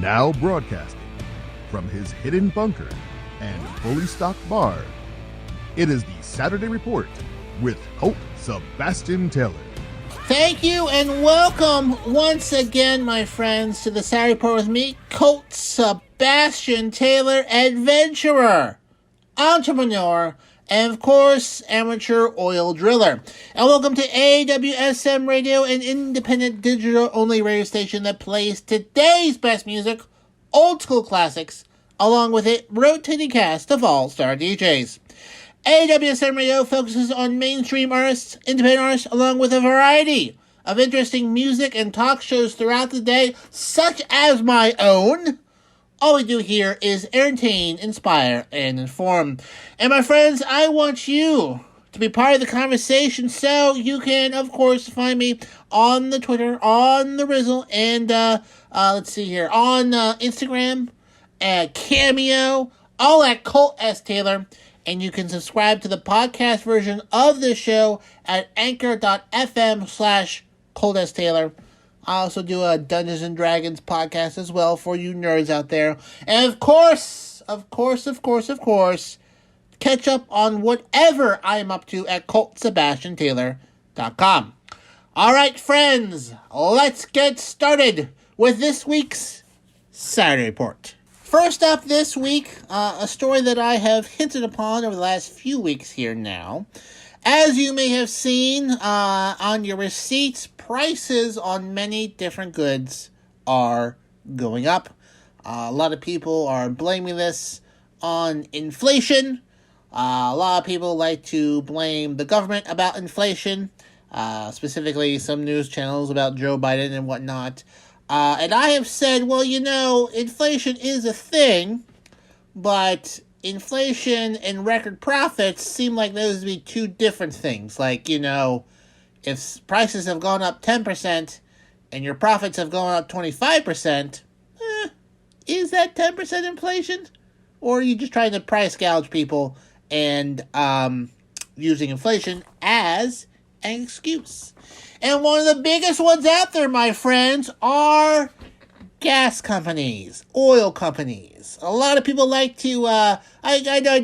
Now broadcasting from his hidden bunker and fully stocked bar, it is the Saturday Report with Colt Sebastian Taylor. Thank you and welcome once again, my friends, to the Saturday Report with me, Colt Sebastian Taylor, adventurer, entrepreneur, and of course, amateur oil driller. And welcome to AWSM Radio, an independent digital-only radio station that plays today's best music, old school classics, along with a rotating cast of all-star DJs. AWSM Radio focuses on mainstream artists, independent artists, along with a variety of interesting music and talk shows throughout the day, such as my own. All we do here is entertain, inspire, and inform. And my friends, I want you to be part of the conversation, so you can, of course, find me on the Twitter, on the Rizzle, and, let's see here, on Instagram, at Cameo, all at Colt S. Taylor. And you can subscribe to the podcast version of the show at anchor.fm/Colt S. Taylor. I also do a Dungeons & Dragons podcast as well for you nerds out there. And of course, catch up on whatever I am up to at ColtSebastianTaylor.com. All right, friends, let's get started with this week's Saturday Report. First up this week, a story that I have hinted upon over the last few weeks here now. As you may have seen on your receipts, prices on many different goods are going up. A lot of people are blaming this on inflation. A lot of people like to blame the government about inflation, specifically some news channels about Joe Biden and whatnot. And I have said, well, you know, inflation is a thing, but inflation and record profits seem like those to be two different things. Like, you know, if prices have gone up 10% and your profits have gone up 25%, is that 10% inflation? Or are you just trying to price gouge people and using inflation as an excuse? And one of the biggest ones out there, my friends, are gas companies, oil companies. A lot of people like to, I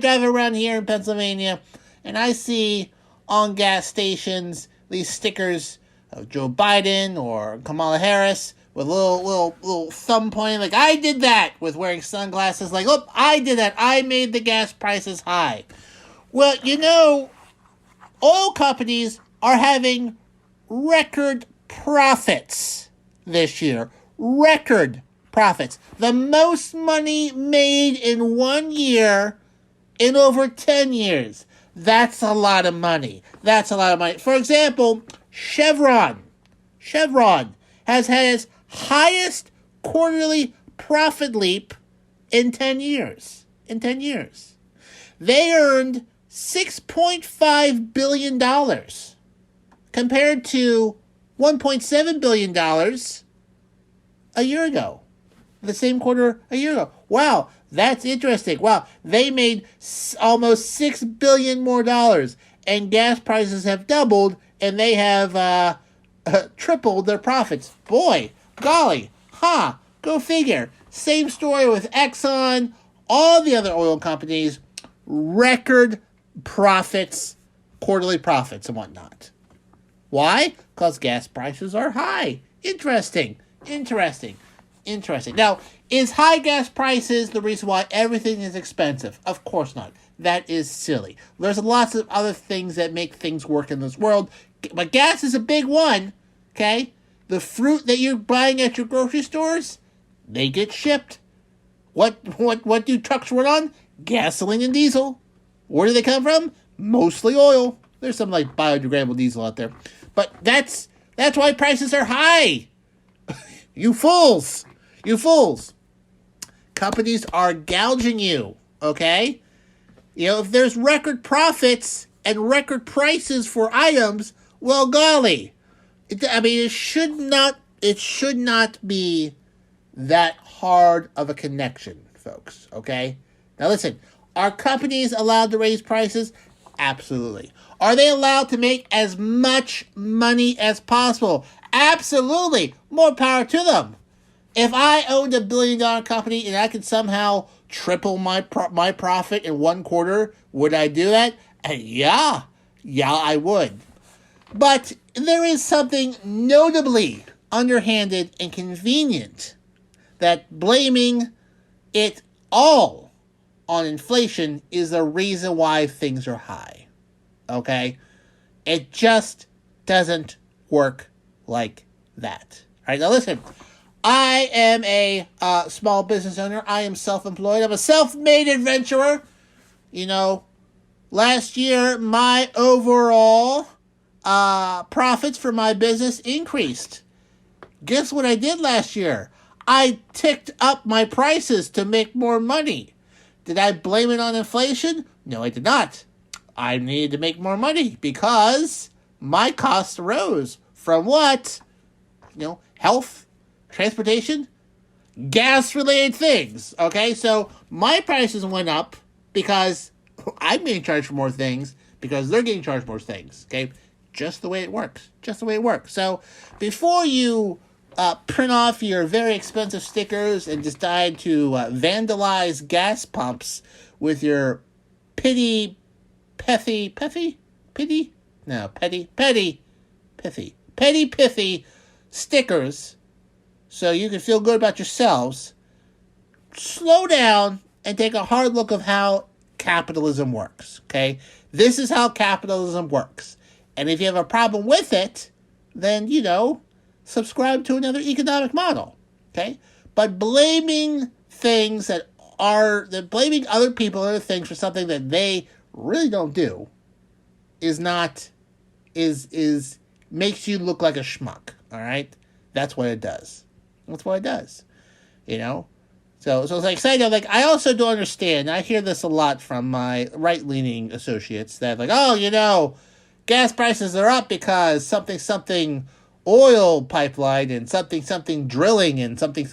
drive around here in Pennsylvania, and I see on gas stations these stickers of Joe Biden or Kamala Harris with a little thumb pointing, like, I did that, with wearing sunglasses, like, look, I did that, I made the gas prices high. Well, you know, oil companies are having record profits this year. Record profits. The most money made in 1 year in over 10 years. That's a lot of money. For example, Chevron has had its highest quarterly profit leap in 10 years. They earned $6.5 billion compared to $1.7 billion a year ago. The same quarter a year ago. Wow, that's interesting. Wow, they made almost $6 billion more dollars, and gas prices have doubled, and they have tripled their profits. Boy, golly, go figure. Same story with Exxon, all the other oil companies, record profits, quarterly profits and whatnot. Why? Because gas prices are high. Interesting. Now, is high gas prices the reason why everything is expensive? Of course not. That is silly. There's lots of other things that make things work in this world, but gas is a big one, okay? The fruit that you're buying at your grocery stores, they get shipped. What do trucks run on? Gasoline and diesel. Where do they come from? Mostly oil. There's some like biodegradable diesel out there. But that's why prices are high. You fools. Companies are gouging you, okay? You know, if there's record profits and record prices for items, well, golly. It should not be that hard of a connection, folks, okay? Now listen, are companies allowed to raise prices? Absolutely. Are they allowed to make as much money as possible? Absolutely. More power to them. If I owned $1 billion company and I could somehow triple my profit in one quarter, would I do that? Yeah, I would. But there is something notably underhanded and convenient that blaming it all on inflation is the reason why things are high. Okay? It just doesn't work like that. All right, now listen. I am a small business owner. I am self-employed. I'm a self-made adventurer. You know, last year, my overall profits for my business increased. Guess what I did last year? I ticked up my prices to make more money. Did I blame it on inflation? No, I did not. I needed to make more money because my costs rose. From what? Health, transportation, gas-related things. Okay, so my prices went up because I'm getting charged for more things because they're getting charged more things. Okay, just the way it works. So before you print off your very expensive stickers and decide to vandalize gas pumps with your petty stickers so you can feel good about yourselves, slow down and take a hard look of how capitalism works, okay? This is how capitalism works. And if you have a problem with it, then, subscribe to another economic model, okay? But blaming blaming other people or other things for something that they really don't do makes you look like a schmuck, all right? That's what it does. So it's like, I also don't understand. I hear this a lot from my right-leaning associates that gas prices are up because something oil pipeline and something drilling and something.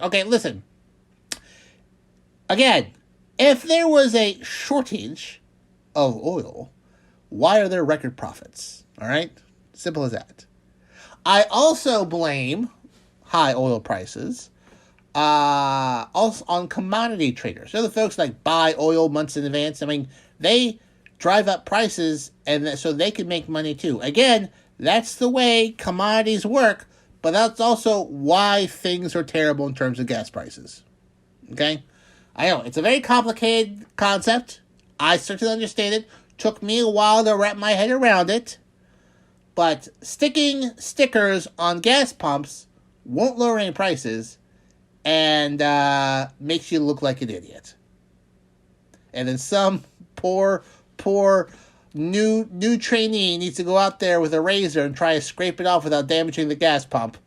Okay, listen. Again, if there was a shortage of oil, why are there record profits? All right? Simple as that. I also blame high oil prices also on commodity traders. They're the folks that buy oil months in advance. I mean, they drive up prices and so they can make money too. Again, that's the way commodities work, but that's also why things are terrible in terms of gas prices. Okay? I know, it's a very complicated concept. I certainly understand it. Took me a while to wrap my head around it. But sticking stickers on gas pumps won't lower any prices and makes you look like an idiot. And then some poor new trainee needs to go out there with a razor and try to scrape it off without damaging the gas pump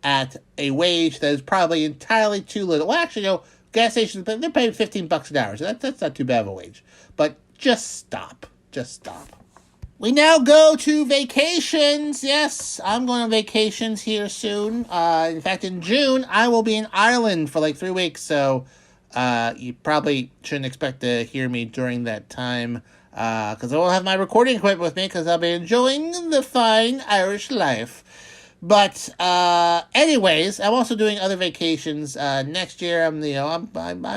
at a wage that is probably entirely too little. Well, actually, gas stations, they're paying $15 an hour, so that's not too bad of a wage. But just stop. We now go to vacations. Yes, I'm going on vacations here soon. In fact, in June, I will be in Ireland for 3 weeks, so you probably shouldn't expect to hear me during that time because I won't have my recording equipment with me because I'll be enjoying the fine Irish life. But anyways, I'm also doing other vacations next year. I'm kind of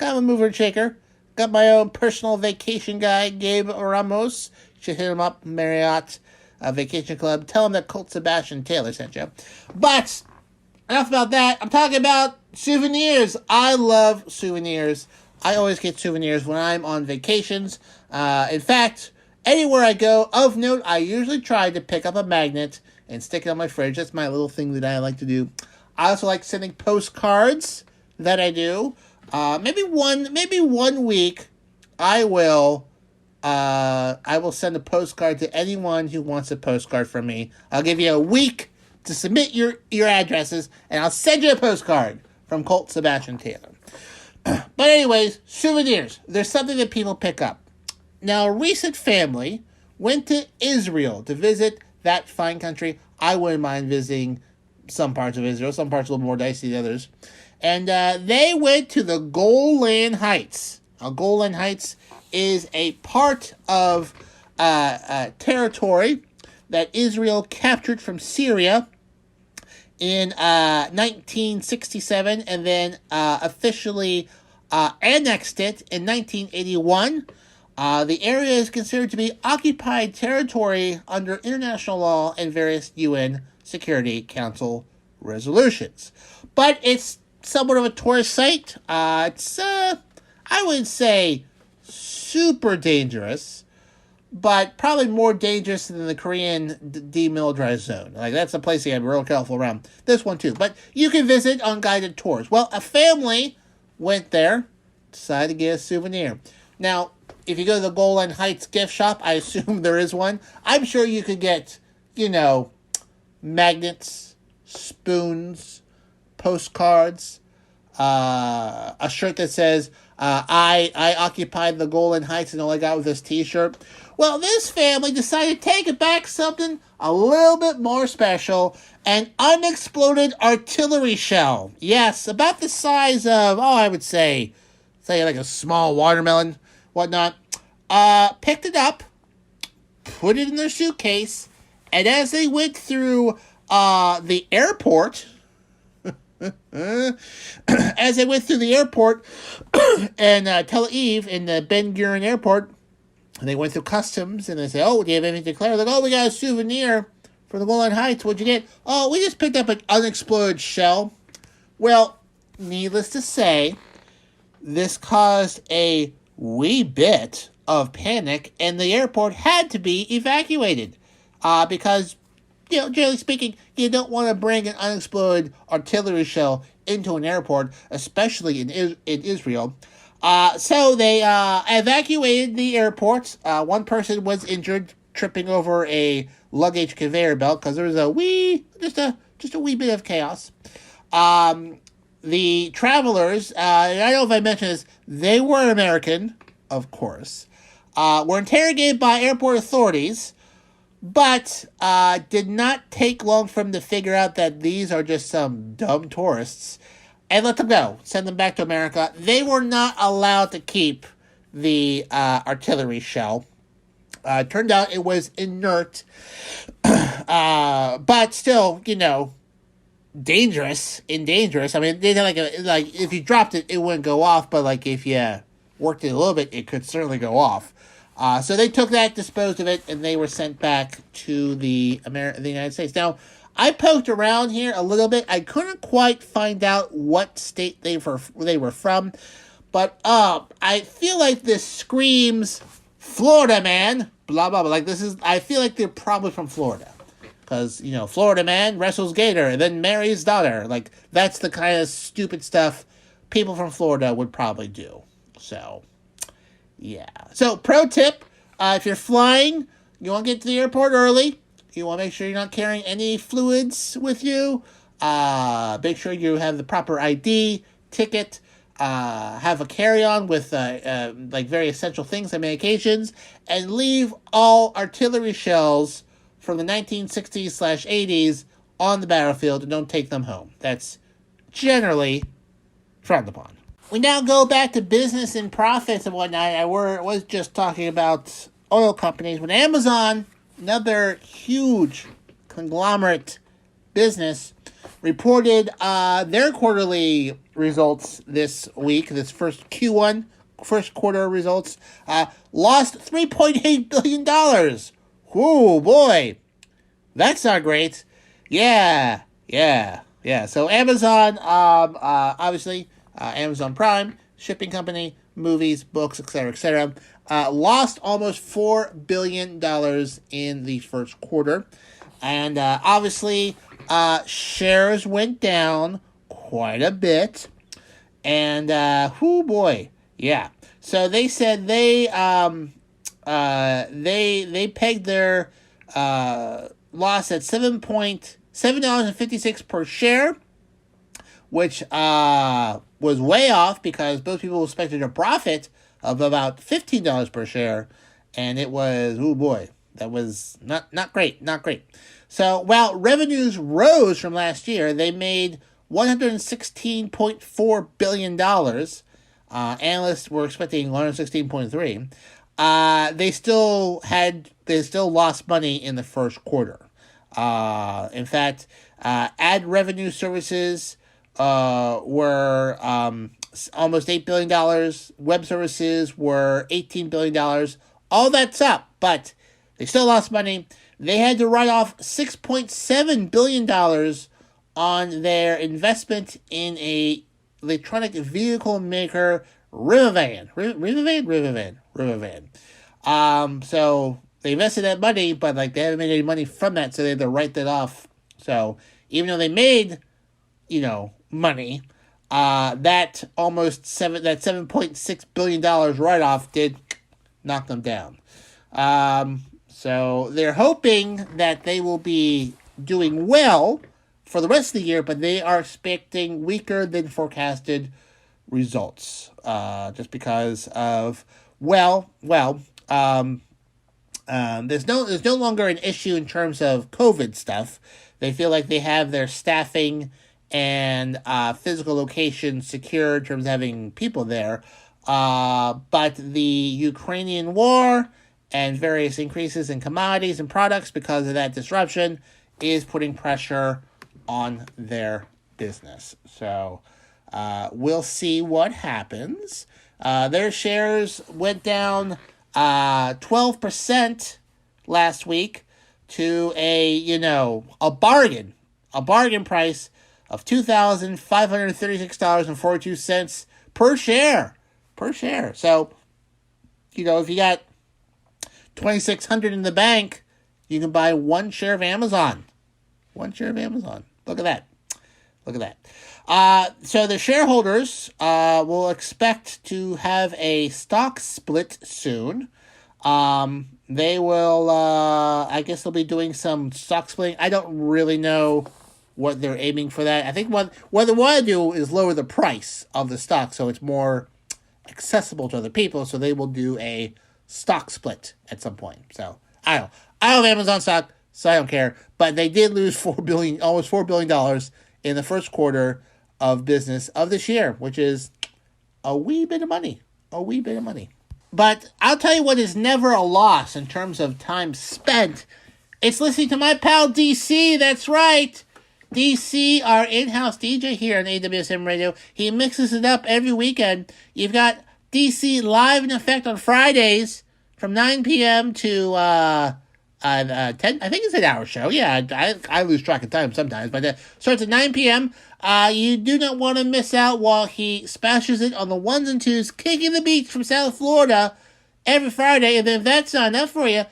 a mover and shaker. Got my own personal vacation guy, Gabe Ramos. You should hit him up, Marriott Vacation Club. Tell him that Colt Sebastian Taylor sent you. But enough about that. I'm talking about souvenirs. I love souvenirs. I always get souvenirs when I'm on vacations. In fact, anywhere I go, of note, I usually try to pick up a magnet and stick it on my fridge. That's my little thing that I like to do. I also like sending postcards that I do. Maybe one week I will send a postcard to anyone who wants a postcard from me. I'll give you a week to submit your addresses, and I'll send you a postcard from Colt Sebastian Taylor. But anyways, souvenirs. There's something that people pick up. Now, a recent family went to Israel to visit that fine country. I wouldn't mind visiting some parts of Israel. Some parts a little more dicey than others. And they went to the Golan Heights. Now, Golan Heights is a part of territory that Israel captured from Syria in 1967 and then officially annexed it in 1981. The area is considered to be occupied territory under international law and various UN Security Council resolutions. But it's somewhat of a tourist site. It's, I would say, super dangerous, but probably more dangerous than the Korean demilitarized zone. Like, that's a place you have to be real careful around. This one, too. But you can visit on guided tours. Well, a family went there, decided to get a souvenir. Now, if you go to the Golan Heights gift shop, I assume there is one. I'm sure you could get, magnets, spoons, postcards, a shirt that says, I occupied the Golan Heights and all I got was this t-shirt. Well, this family decided to take it back something a little bit more special, an unexploded artillery shell. Yes, about the size of, I would say like a small watermelon, whatnot. Picked it up, put it in their suitcase, and as they went through the airport, and Tel Aviv in the Ben Gurion airport, and they went through customs, and they say, do you have anything to declare? Like, we got a souvenir from the Golan Heights. What'd you get? We just picked up an unexploded shell. Well, needless to say, this caused a wee bit of panic, and the airport had to be evacuated. Because, generally speaking, you don't want to bring an unexploded artillery shell into an airport, especially in Israel. So they evacuated the airport. One person was injured, tripping over a luggage conveyor belt, because there was just a wee bit of chaos. The travelers, I don't know if I mentioned this, they were American, of course, were interrogated by airport authorities, but did not take long for them to figure out that these are just some dumb tourists, and let them go, send them back to America. They were not allowed to keep the artillery shell. Turned out it was inert, but still, dangerous. I mean, they like if you dropped it, it wouldn't go off, but like if you worked it a little bit, it could certainly go off. So they took that, disposed of it, and they were sent back to the United States. Now, I poked around here a little bit. I couldn't quite find out what state they were from, but I feel like this screams Florida, man. Blah blah blah. Like I feel like they're probably from Florida, because Florida man wrestles gator and then marries daughter. Like, that's the kind of stupid stuff people from Florida would probably do. So, yeah. So, pro tip, if you're flying, you want to get to the airport early. You want to make sure you're not carrying any fluids with you. Make sure you have the proper ID, ticket, have a carry-on with very essential things on many occasions, and leave all artillery shells from the 1960s/80s on the battlefield and don't take them home. That's generally frowned upon. We now go back to business and profits and whatnot. I was just talking about oil companies. When Amazon, another huge conglomerate business, reported their quarterly results this week, this first quarter results, lost $3.8 billion. Whoa, boy. That's not great. Yeah. So Amazon, obviously, Amazon Prime, shipping company, movies, books, etc., lost almost $4 billion in the first quarter. And obviously, shares went down quite a bit. And, boy. Yeah. So they said they pegged their loss at $7.56 per share, which was way off because most people expected a profit of about $15 per share, and it was, that was not great. So while revenues rose from last year, they made $116.4 billion. Analysts were expecting 116.3. They still lost money in the first quarter. In fact, Ad revenue services were almost $8 billion. Web services were $18 billion. All that's up, but they still lost money. They had to write off $6.7 billion on their investment in a electronic vehicle maker, Rivian. So they invested that money, but like they haven't made any money from that, so they had to write that off. So even though they made, money, that $7.6 billion write-off did knock them down. So they're hoping that they will be doing well for the rest of the year, but they are expecting weaker than forecasted results, just because of there's no longer an issue in terms of COVID stuff. They feel like they have their staffing and physical location secure in terms of having people there, but the Ukrainian war and various increases in commodities and products because of that disruption is putting pressure on their business. So we'll see what happens. Their shares went down 12% last week to a bargain price of $2,536.42 per share. So, if you got $2,600 in the bank, you can buy one share of Amazon. Look at that. So the shareholders will expect to have a stock split soon. They will, I guess they'll be doing some stock splitting. I don't really know what they're aiming for that. I think what they want to do is lower the price of the stock so it's more accessible to other people. So they will do a stock split at some point. So I don't have Amazon stock, so I don't care. But they did lose almost $4 billion in the first quarter of business of this year, which is a wee bit of money. But I'll tell you what is never a loss in terms of time spent. It's listening to my pal DC. That's right. DC, our in-house DJ here on AWSM Radio. He mixes it up every weekend. You've got DC live in effect on Fridays from 9 p.m. to 10. I think it's an hour show. Yeah, I lose track of time sometimes, but it starts at 9 p.m. You do not want to miss out while he splashes it on the ones and twos, kicking the beach from South Florida every Friday. And then if that's not enough for you,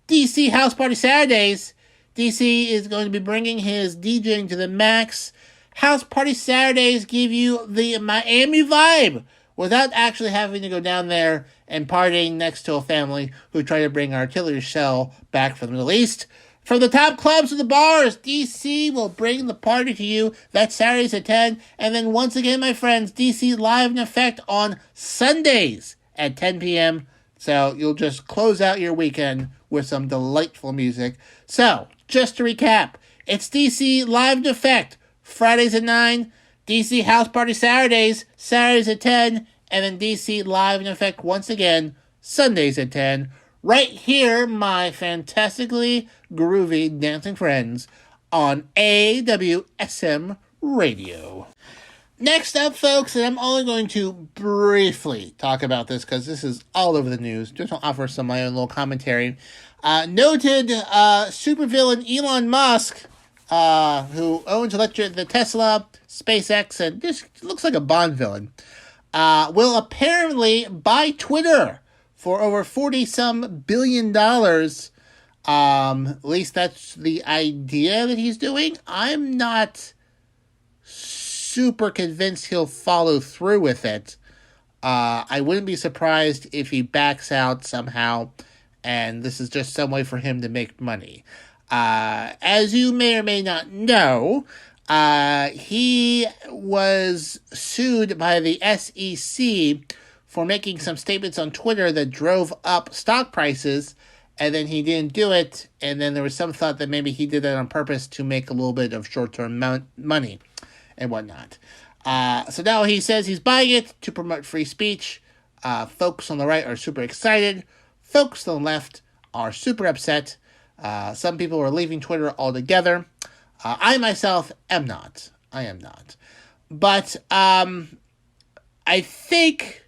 DC House Party Saturdays. DC is going to be bringing his DJing to the max. House Party Saturdays give you the Miami vibe without actually having to go down there and partying next to a family who try to bring artillery shell back from the Middle East. From the top clubs to the bars, DC will bring the party to you. That's Saturdays at 10. And then once again, my friends, DC live in effect on Sundays at 10 p.m. So you'll just close out your weekend with some delightful music. So, just to recap, it's DC live in effect Fridays at 9, DC House Party Saturdays at 10, and then DC live in effect once again Sundays at 10. Right here, my fantastically groovy dancing friends on AWSM Radio. Next up, folks, and I'm only going to briefly talk about this because this is all over the news. Just want to offer some of my own little commentary. Noted supervillain Elon Musk, who owns the Tesla, SpaceX, and just looks like a Bond villain, will apparently buy Twitter for over $40-some billion. At least that's the idea that he's doing. I'm not super convinced he'll follow through with it. I wouldn't be surprised if he backs out somehow, and this is just some way for him to make money. As you may or may not know, he was sued by the SEC for making some statements on Twitter that drove up stock prices, and then he didn't do it, and then there was some thought that maybe he did that on purpose to make a little bit of short-term money and whatnot. So now he says he's buying it to promote free speech. Folks on the right are super excited. Folks on the left are super upset. Some people are leaving Twitter altogether. I myself am not. I am not. But I think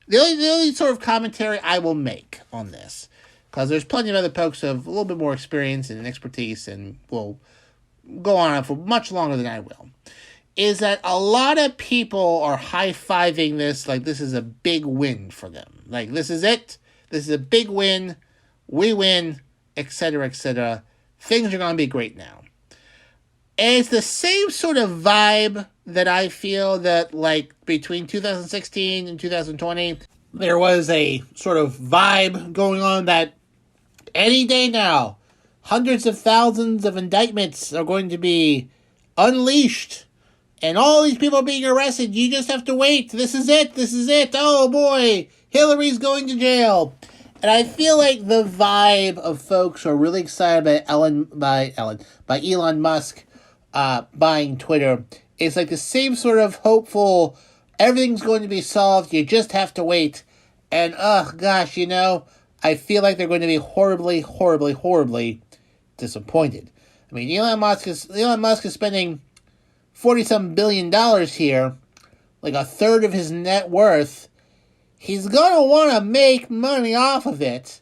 the only sort of commentary I will make on this, because there's plenty of other folks who have a little bit more experience and expertise and will go on for much longer than I will, is that a lot of people are high-fiving this like this is a big win for them. Like, this is it. This is a big win. We win, etc., etc. Things are going to be great now. And it's the same sort of vibe that I feel that, like, between 2016 and 2020, there was a sort of vibe going on that any day now, hundreds of thousands of indictments are going to be unleashed. And all these people are being arrested. You just have to wait. This is it. This is it. Oh, boy. Hillary's going to jail. And I feel like the vibe of folks who are really excited by Elon Musk buying Twitter is like the same sort of hopeful, everything's going to be solved, you just have to wait. And, gosh, I feel like they're going to be horribly, horribly, horribly disappointed. I mean, Elon Musk is spending $40-some billion here, like a third of his net worth. He's going to want to make money off of it,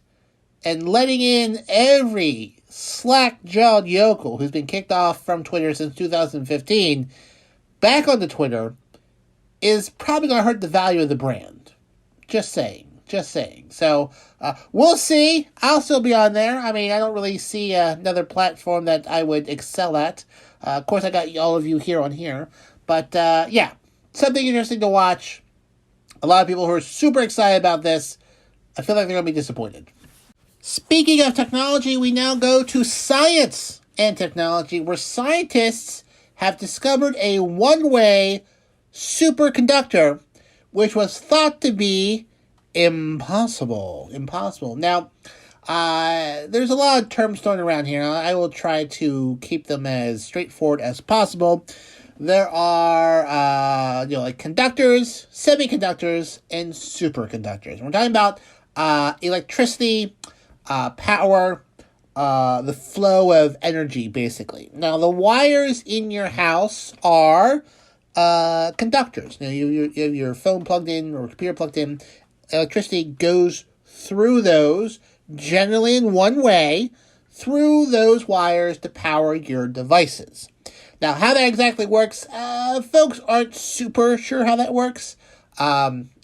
and letting in every slack-jawed yokel who's been kicked off from Twitter since 2015 back onto Twitter is probably going to hurt the value of the brand. Just saying. So, we'll see. I'll still be on there. I mean, I don't really see another platform that I would excel at. Of course, I got all of you here on here. But, yeah, something interesting to watch. A lot of people who are super excited about this, I feel like they're going to be disappointed. Speaking of technology, we now go to science and technology, where scientists have discovered a one-way superconductor, which was thought to be impossible. Now, there's a lot of terms thrown around here. I will try to keep them as straightforward as possible. There are, like conductors, semiconductors, and superconductors. We're talking about electricity, power, the flow of energy, basically. Now, the wires in your house are conductors. You have your phone plugged in or computer plugged in. Electricity goes through those, generally in one way, through those wires to power your devices. Now, how that exactly works, folks aren't super sure how that works.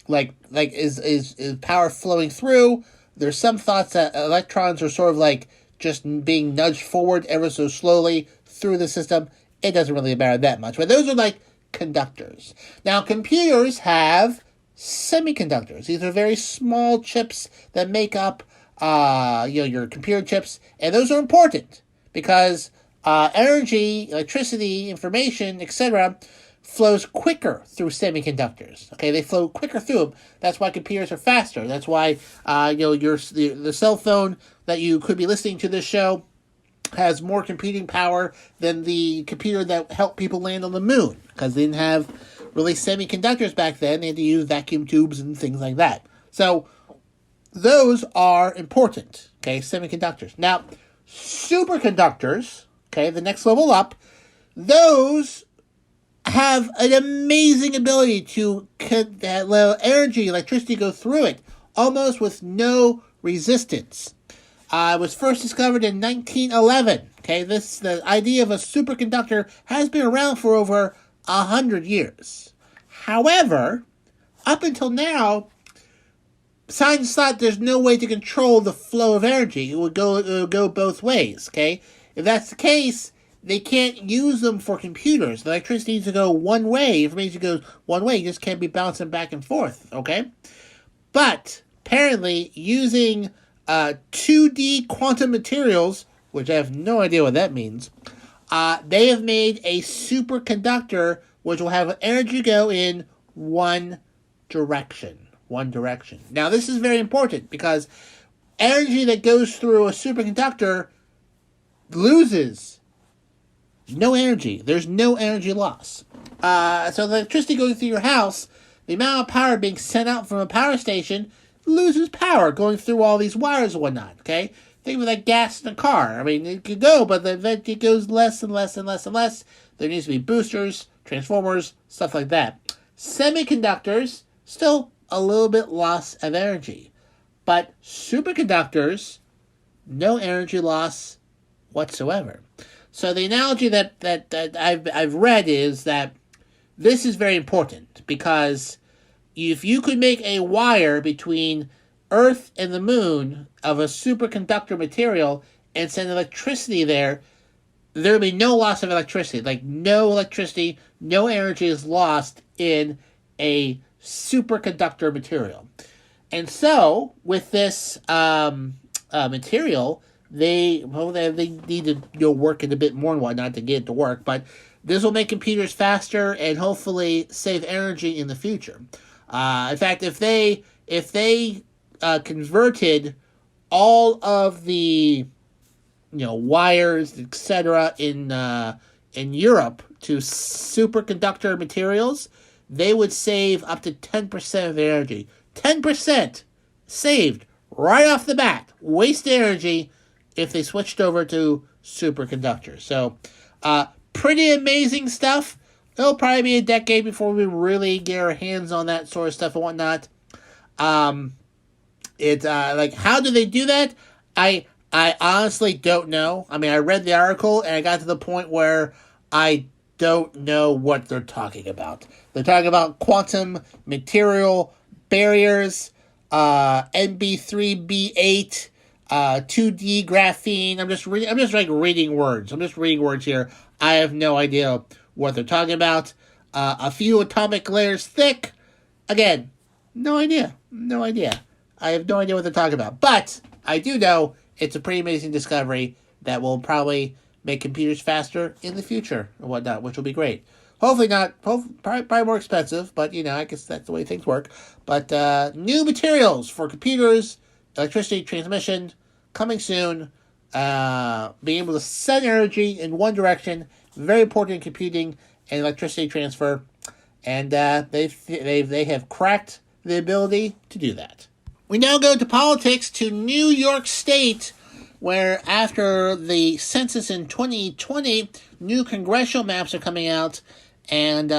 Is power flowing through? There's some thoughts that electrons are sort of like just being nudged forward ever so slowly through the system. It doesn't really matter that much. But those are like conductors. Now, computers have semiconductors. These are very small chips that make up, your computer chips. And those are important because energy, electricity, information, etc., flows quicker through semiconductors. Okay, they flow quicker through them. That's why computers are faster. That's why the cell phone that you could be listening to this show has more computing power than the computer that helped people land on the moon, because they didn't have really semiconductors back then. They had to use vacuum tubes and things like that. So those are important. Okay, semiconductors. Now, superconductors, okay, the next level up, those have an amazing ability to let energy, electricity go through it, almost with no resistance. It was first discovered in 1911. Okay, the idea of a superconductor has been around for over 100 years. However, up until now, scientists thought there's no way to control the flow of energy. It would go both ways. Okay, if that's the case, they can't use them for computers. The electricity needs to go one way. Information goes one way. You just can't be bouncing back and forth, okay? But apparently, using 2D quantum materials, which I have no idea what that means, they have made a superconductor which will have energy go in one direction. Now, this is very important because energy that goes through a superconductor loses no energy. There's no energy loss. So the electricity going through your house, the amount of power being sent out from a power station loses power going through all these wires and whatnot, okay? think of like gas in a car. I mean, it could go, but then it goes less and less and less and less. There needs to be boosters, transformers, stuff like that. Semiconductors, still a little bit loss of energy. But superconductors, no energy loss whatsoever. So the analogy that I've read is that this is very important, because if you could make a wire between Earth and the moon of a superconductor material and send electricity there, there would be no loss of electricity. Like, no electricity, no energy is lost in a superconductor material. And so, with this material, they need to work it a bit more and whatnot to get it to work. But this will make computers faster and hopefully save energy in the future. In fact, if they converted all of the wires, etc., in Europe to superconductor materials, they would save up to 10% of their energy. 10% saved right off the bat. Waste energy if they switched over to superconductors. So, pretty amazing stuff. It'll probably be a decade before we really get our hands on that sort of stuff and whatnot. Like, how do they do that? I honestly don't know. I mean, I read the article and I got to the point where I don't know what they're talking about. They're talking about quantum material barriers, NB3B8, 2D graphene. I'm just reading words. I'm just reading words here. I have no idea what they're talking about. A few atomic layers thick. Again, no idea. I have no idea what they're talking about. But I do know it's a pretty amazing discovery that will probably make computers faster in the future and whatnot, which will be great. Hopefully not, probably more expensive, but, I guess that's the way things work. But new materials for computers, electricity transmission, coming soon. Being able to send energy in one direction, very important in computing and electricity transfer. And they have cracked the ability to do that. We now go to politics, to New York State, where after the census in 2020, new congressional maps are coming out, and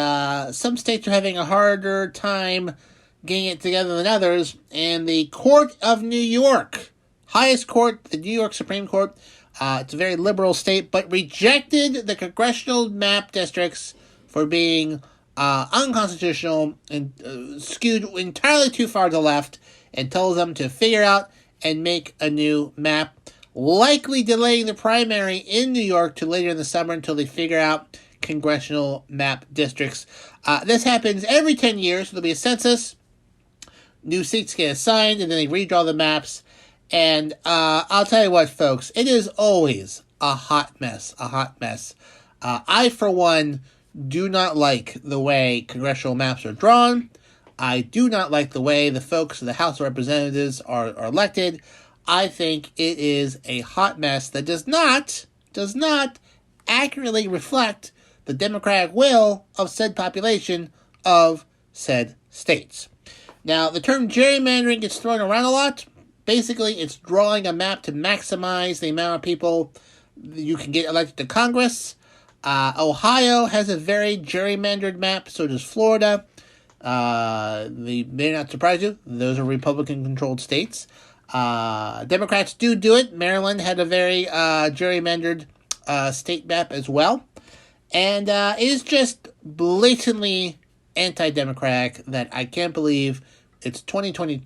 some states are having a harder time getting it together than others. And the Court of New York, highest court, the New York Supreme Court, it's a very liberal state, but rejected the congressional map districts for being unconstitutional and skewed entirely too far to the left, and told them to figure out and make a new map, likely delaying the primary in New York to later in the summer until they figure out congressional map districts. This happens every 10 years. There'll be a census, new seats get assigned, and then they redraw the maps. And I'll tell you what, folks, it is always a hot mess. I, for one, do not like the way congressional maps are drawn. I do not like the way the folks of the House of Representatives are elected. I think it is a hot mess that does not accurately reflect the democratic will of said population of said states. Now, the term gerrymandering gets thrown around a lot. Basically, it's drawing a map to maximize the amount of people you can get elected to Congress. Ohio has a very gerrymandered map, so does Florida. They may not surprise you. Those are Republican-controlled states. Democrats do it. Maryland had a very gerrymandered state map as well. And it is just blatantly anti-democratic that I can't believe it's 2022.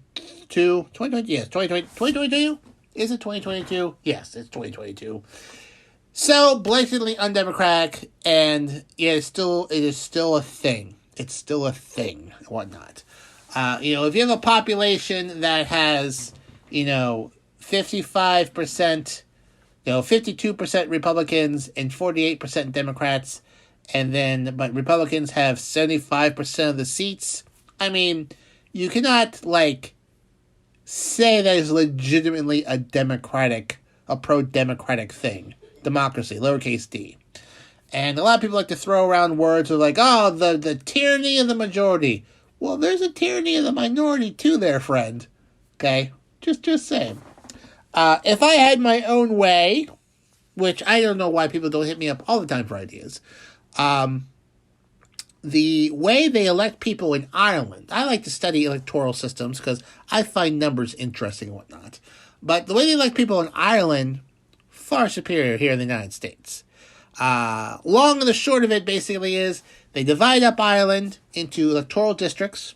2020, yes, 2022? Is it 2022? Yes, it's 2022. So blatantly undemocratic, and it is still a thing. It's still a thing and whatnot. If you have a population that has, 55%, 52% Republicans and 48% Democrats, but Republicans have 75% of the seats, I mean, you cannot, say that is legitimately a pro-democratic thing. Democracy, lowercase d. And a lot of people like to throw around words of the tyranny of the majority. Well, there's a tyranny of the minority too there, friend. Okay? Just saying. If I had my own way, which I don't know why people don't hit me up all the time for ideas, the way they elect people in Ireland, I like to study electoral systems because I find numbers interesting and whatnot. But the way they elect people in Ireland, far superior here in the United States. Long and the short of it basically is they divide up Ireland into electoral districts,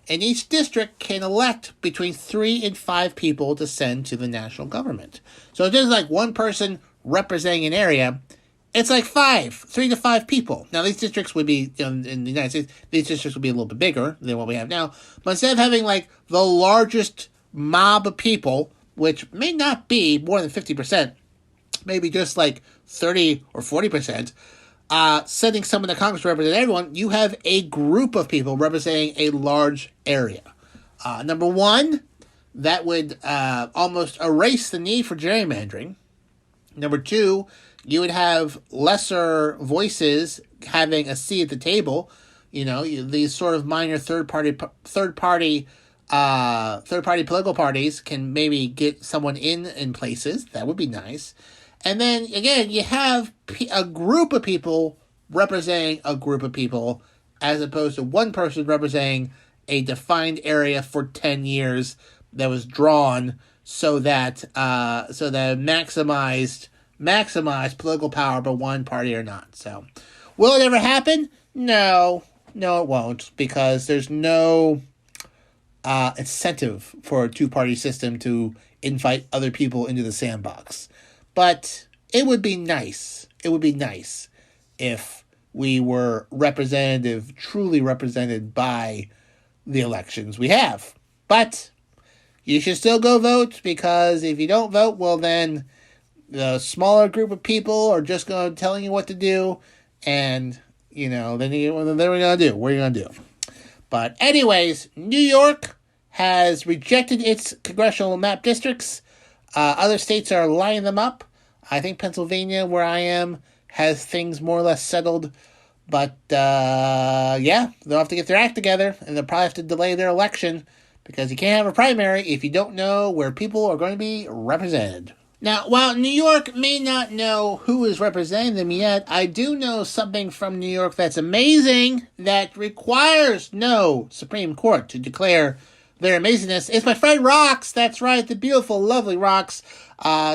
and each district can elect between 3 and 5 people to send to the national government. So it isn't like one person representing an area. It's like 3 to 5 people. Now, these districts would be, in the United States, these districts would be a little bit bigger than what we have now. But instead of having, like, the largest mob of people, which may not be more than 50%, maybe just like 30 or 40%, sending someone to Congress to represent everyone, you have a group of people representing a large area. Number one, that would almost erase the need for gerrymandering. Number two, you would have lesser voices having a seat at the table. These sort of minor third party political parties can maybe get someone in places. That would be nice. And then again, you have a group of people representing a group of people, as opposed to one person representing a defined area for 10 years that was drawn so that maximized political power by one party or not. So, will it ever happen? No, it won't, because there's no incentive for a two-party system to invite other people into the sandbox. But it would be nice. It would be nice if we were truly represented by the elections we have. But you should still go vote, because if you don't vote, well then the smaller group of people are just going to telling you what to do, and then what are you going to do? What are you going to do? But anyways, New York has rejected its congressional map districts. Other states are lining them up. I think Pennsylvania, where I am, has things more or less settled. But, they'll have to get their act together, and they'll probably have to delay their election, because you can't have a primary if you don't know where people are going to be represented. Now, while New York may not know who is representing them yet, I do know something from New York that's amazing, that requires no Supreme Court to declare their amazingness. It's my friend Rox. That's right, the beautiful, lovely Rox.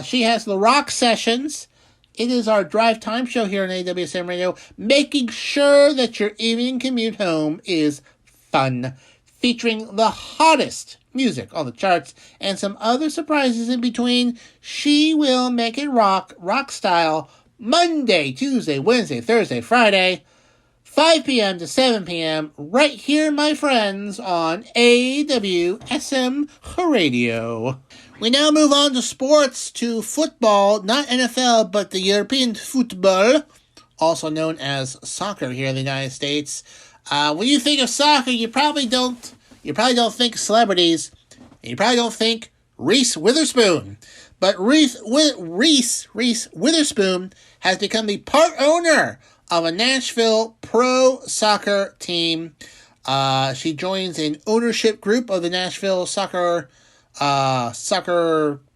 She has the Rox Sessions. It is our drive time show here on AWSM Radio, making sure that your evening commute home is fun, featuring the hottest music on the charts and some other surprises in between. She will make it rock style, Monday, Tuesday, Wednesday, Thursday, Friday, 5 p.m. to 7 p.m. right here, my friends, on AWSM Radio. We now move on to sports, to football, not NFL, but the European football, also known as soccer here in the United States. When you think of soccer, you probably don't think celebrities, and you probably don't think Reese Witherspoon. But Reese Witherspoon has become the part owner of a Nashville pro soccer team. She joins an ownership group of the Nashville soccer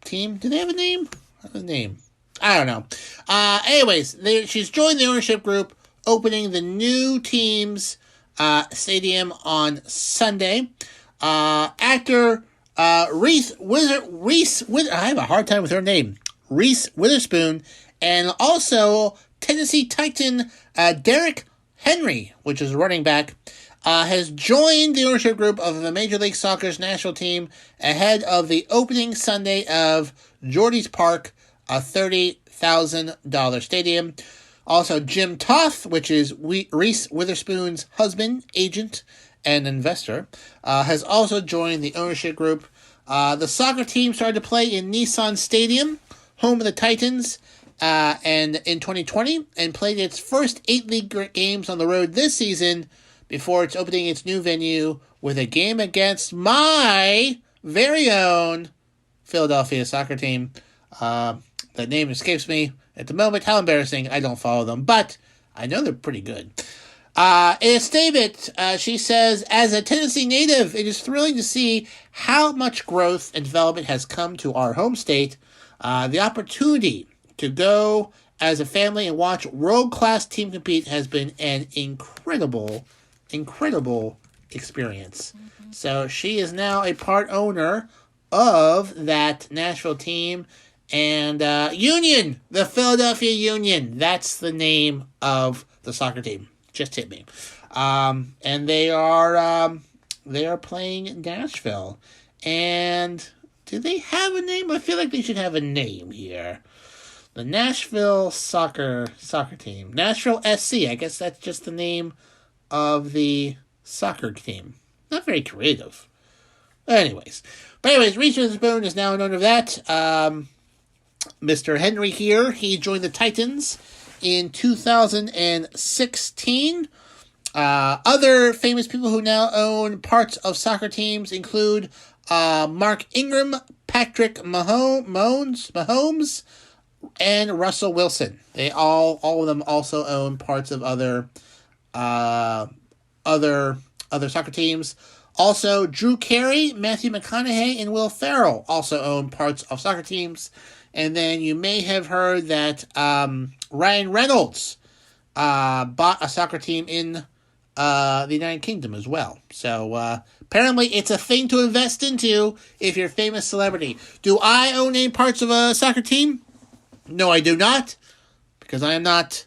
team. Do they have a name? I don't know. Anyways, she's joined the ownership group, opening the new team's stadium on Sunday. Actor Reese I have a hard time with her name. Reese Witherspoon, and also Tennessee Titan Derrick Henry, which is a running back, has joined the ownership group of the Major League Soccer's national team ahead of the opening Sunday of Geordie's Park, a $30,000 stadium. Also, Jim Toth, which is Reese Witherspoon's husband, agent, and investor, has also joined the ownership group. The soccer team started to play in Nissan Stadium, home of the Titans, and in 2020, and played its first 8 league games on the road this season before it's opening its new venue with a game against my very own Philadelphia soccer team. The name escapes me at the moment. How embarrassing. I don't follow them, but I know they're pretty good. In a statement, she says, as a Tennessee native, it is thrilling to see how much growth and development has come to our home state. The opportunity to go as a family and watch world-class team compete has been an incredible experience. So she is now a part owner of that Nashville team. And Union, the Philadelphia Union, that's the name of the soccer team. Just hit me. And they are playing in Nashville. And do they have a name? I feel like they should have a name here. The Nashville soccer team. Nashville SC. I guess that's just the name of the soccer team. Not very creative. Anyways, Reese Witherspoon is now an owner of that. Mr. Henry here, he joined the Titans in 2016. Other famous people who now own parts of soccer teams include Mark Ingram, Patrick Mahomes, and Russell Wilson. They all of them also own parts of other soccer teams. Also, Drew Carey, Matthew McConaughey, and Will Ferrell also own parts of soccer teams. And then you may have heard that Ryan Reynolds bought a soccer team in the United Kingdom as well. So apparently it's a thing to invest into if you're a famous celebrity. Do I own any parts of a soccer team? No, I do not. Because I am not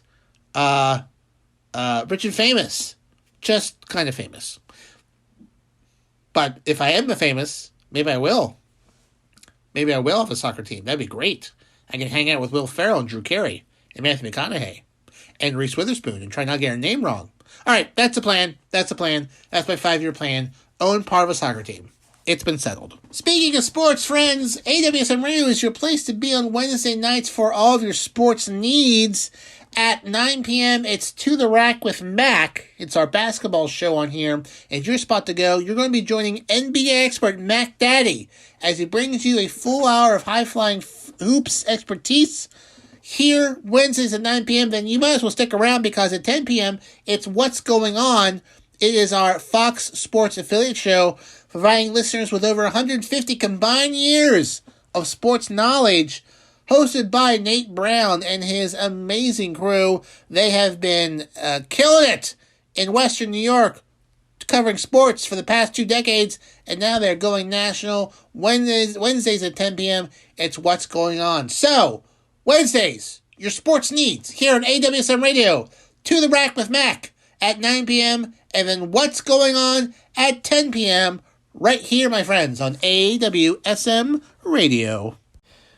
rich and famous. Just kind of famous. But if I am famous, maybe I will. Maybe I will have a soccer team. That'd be great. I can hang out with Will Ferrell and Drew Carey and Matthew McConaughey and Reese Witherspoon and try not to get her name wrong. All right, that's a plan. That's my 5-year plan. Own part of a soccer team. It's been settled. Speaking of sports, friends, AWSM Radio is your place to be on Wednesday nights for all of your sports needs. At 9 p.m., it's To the Rack with Mac. It's our basketball show on here. And your spot to go, you're going to be joining NBA expert Mac Daddy as he brings you a full hour of high-flying hoops expertise here Wednesdays at 9 p.m. Then you might as well stick around because at 10 p.m., it's What's Going On. It is our Fox Sports affiliate show providing listeners with over 150 combined years of sports knowledge. Hosted by Nate Brown and his amazing crew. They have been killing it in Western New York, covering sports for the past 2 decades, and now they're going national. Wednesdays at 10 p.m., it's What's Going On. So, Wednesdays, your sports needs here on AWSM Radio. To the Rack with Mac at 9 p.m., and then What's Going On at 10 p.m., right here, my friends, on AWSM Radio.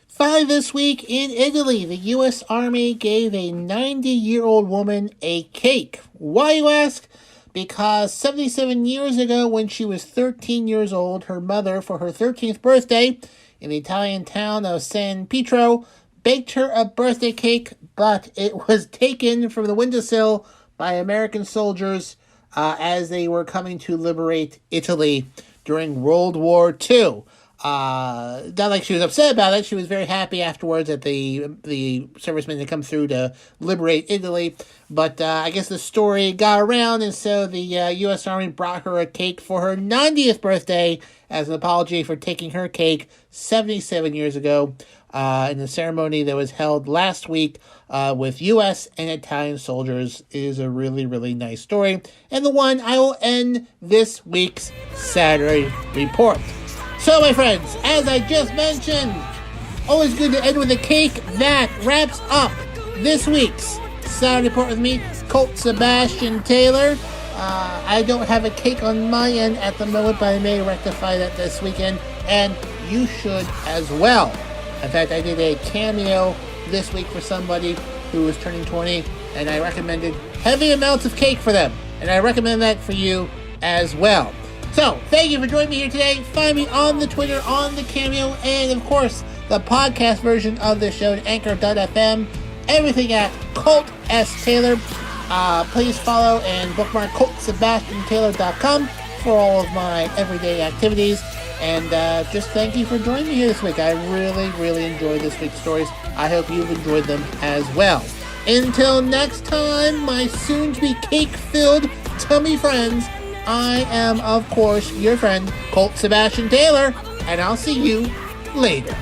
5 this week in Italy, the U.S. Army gave a 90-year-old woman a cake. Why, you ask? Because 77 years ago, when she was 13 years old, her mother, for her 13th birthday, in the Italian town of San Pietro, baked her a birthday cake, but it was taken from the windowsill by American soldiers as they were coming to liberate Italy during World War II. Not like she was upset about it. She was very happy afterwards that the servicemen had come through to liberate Italy. But I guess the story got around, and so the U.S. Army brought her a cake for her 90th birthday as an apology for taking her cake 77 years ago in the ceremony that was held last week with U.S. and Italian soldiers. It is a really, really nice story, and the one I will end this week's Saturday Report. So, my friends, as I just mentioned, always good to end with a cake. That wraps up this week's Saturday Report with me, Colt Sebastian Taylor. I don't have a cake on my end at the moment, but I may rectify that this weekend, and you should as well. In fact, I did a cameo this week for somebody who was turning 20, and I recommended heavy amounts of cake for them, and I recommend that for you as well. So, thank you for joining me here today. Find me on the Twitter, on the Cameo, and of course, the podcast version of the show at Anchor.fm. Everything at Colt S. Taylor. Please follow and bookmark ColtSebastianTaylor.com for all of my everyday activities. And just thank you for joining me here this week. I really, really enjoyed this week's stories. I hope you've enjoyed them as well. Until next time, my soon-to-be cake-filled tummy friends, I am, of course, your friend, Colt Sebastian Taylor, and I'll see you later.